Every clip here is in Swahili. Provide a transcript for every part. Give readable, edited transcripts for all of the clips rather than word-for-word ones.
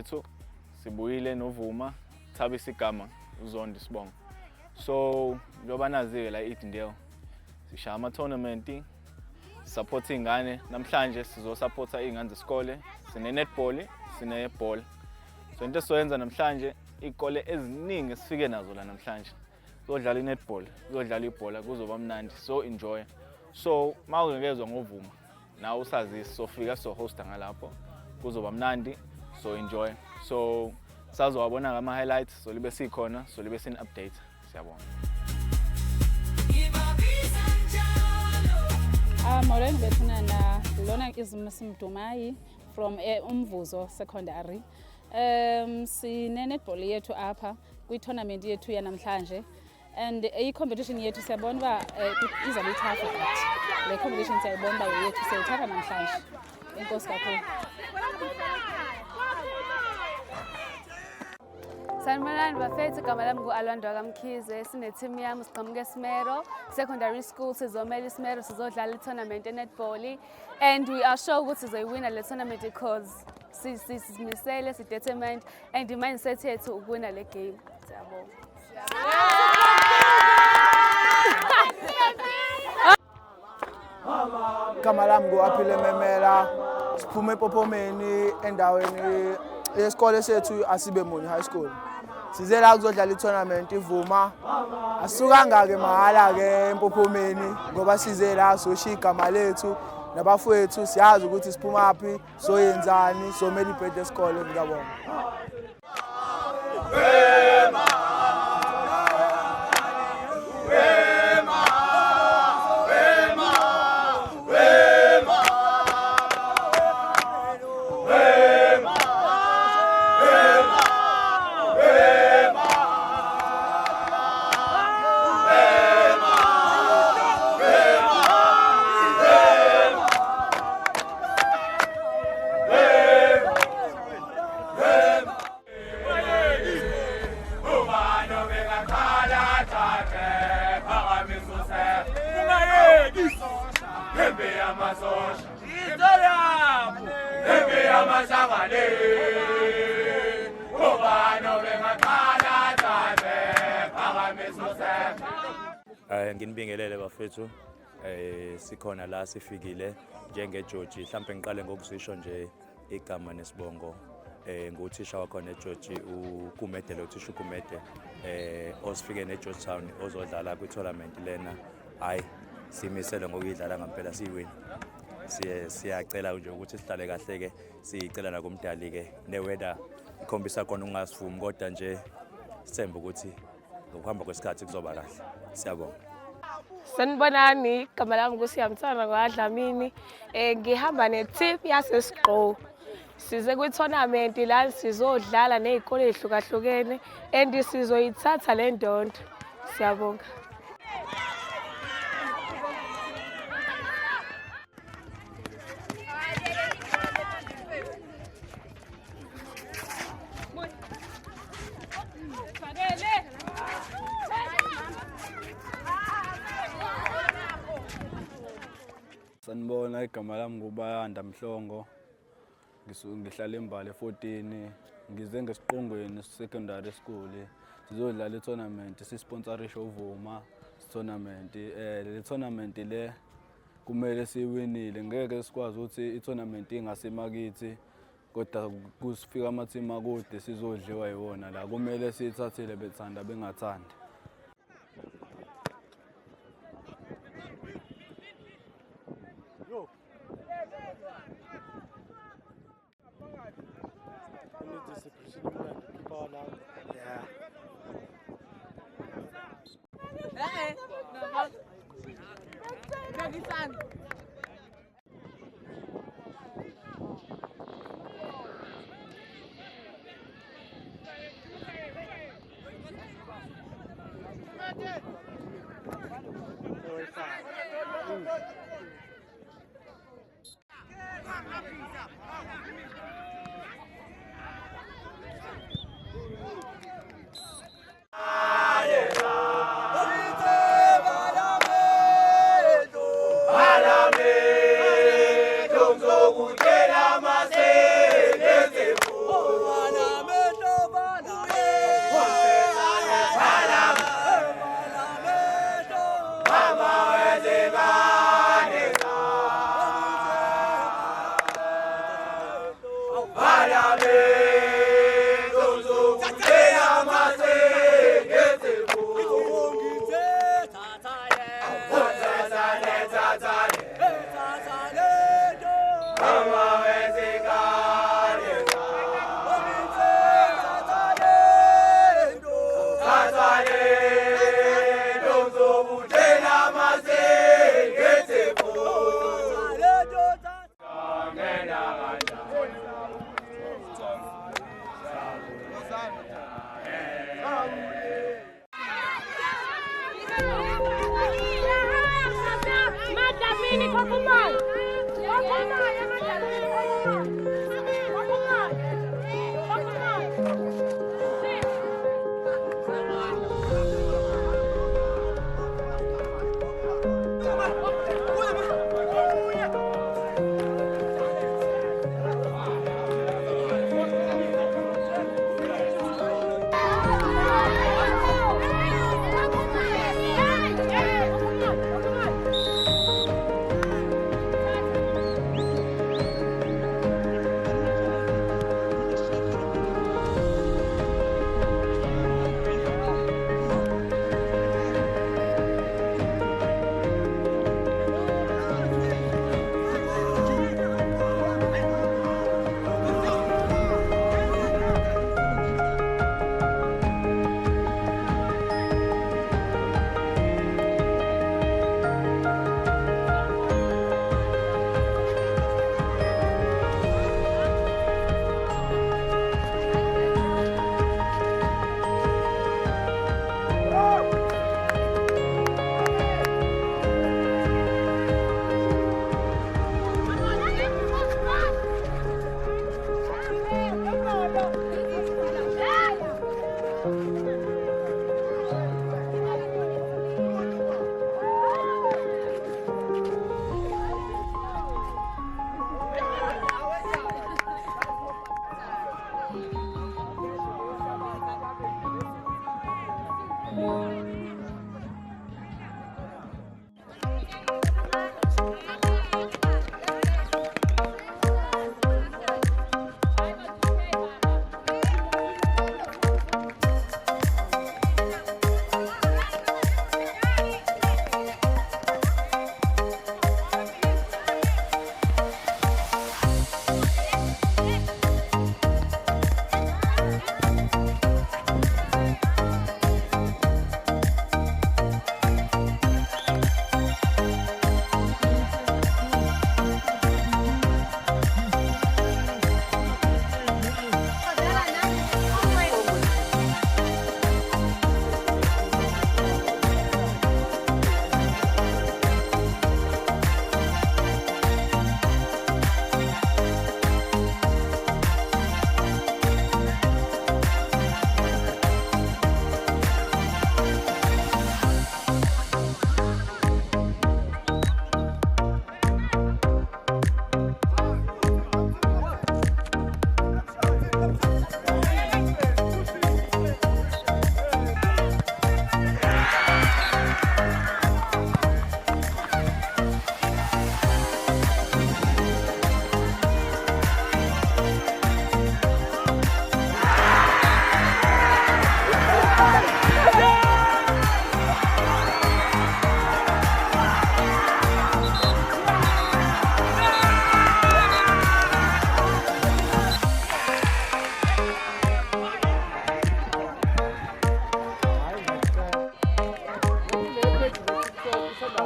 wethu sibuyile novuma thabisa igama uZondi Sibongo. So njoba nazi la idindel sishaya ama tournament support ingane namhlanje sizosupporta ingane zesikole sine netball sine ball. So into soyenza namhlanje ikole eziningi sifike nazo la namhlanje. Sizodlala netball, sizodlala ibhola kuzoba mnandi, so enjoy. So mawungekezwe ngovuma nawe usazisi sofika so hosta ngalapho kuzoba mnandi, so enjoy. So sazowabona ngama highlights, so libe sikhona, so libe sin update. Siyabonga. Morning bethuna na lona izimsimdumayi from Umvuzo Secondary. Sine netball yethu apha kwi tournament yethu yanamhlanje, and I competition yethu siyabona ba izabe ithatha but le competition siyabona ba yethu siyithatha namhlanje. Inkosi kakhulu. Sanibonani bafethu, igama lami ngu-Alwandwa kaMkhize. Sine team yami siqhamuke eSmero Secondary School, sizomela iSmero sizodlala i-tournament e-netball, and we are sure ukuthi sizoyiwina le tournament because sizimisele, si-determined, and i-mindset yethu ukuwina le game. Siyabonga. Igama lami ngu-Aphile Memela, siphume ePophomeni endaweni yesikole sethu Asibemunye High School. Size la kuzodlala i-tournament iVuma. Asukanga ke mahala ke ePophomeni ngoba size la soshiya igama lethu nabafowethu siyazi ukuthi siphuma aphi, soyenzani, somela ibhedu esikole. Ngiyabonga. Nginibingelele bafethu, sikhona la sifikile njengeJoji. Mhlawumbe ngiqale ngokuzisho nje igama nesibongo. Nguthisha wakho neJoji uKumede, lo thisha uKumede osifike neGeorge Town ozodlala kwi-tournament lena. Hayi simisele ngokuyidlala ngempela siyiwini. Siyacela nje ukuthi sihlale kahle ke, sicela nakumdali ke neweather ikhombisa khona ungasivumi, kodwa nje sithemba ukuthi ngokuhamba kwesikhathi kuzoba kahle. Siyabonga. Sanibonani, igama lami nguSiyamthanda kwaDlamini. Ngihamba ne-team yaseSiqo. Size kwi-tournament la sizodlala nezikole ezihlukahlukene and sizoyithatha le ndondo. Siyabonga. Sanibona, igama lami nguBayanda Mhlongo. Ngihlala eMbale 14. Ngize ngesiqongweni secondary school. Sizodlala i-tournament, sisponsorisha uVuma tournament. Le tournament le kumele siwinile. Ngeke sikwazi ukuthi i-tournament ingasemakithi kodwa kusifika ama-team akude sizodliwa yiwona la. Kumele siyithathile bethanda bengathandi.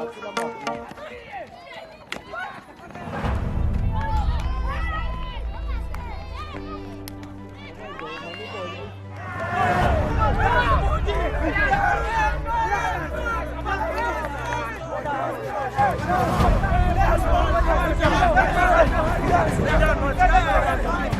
Let's go.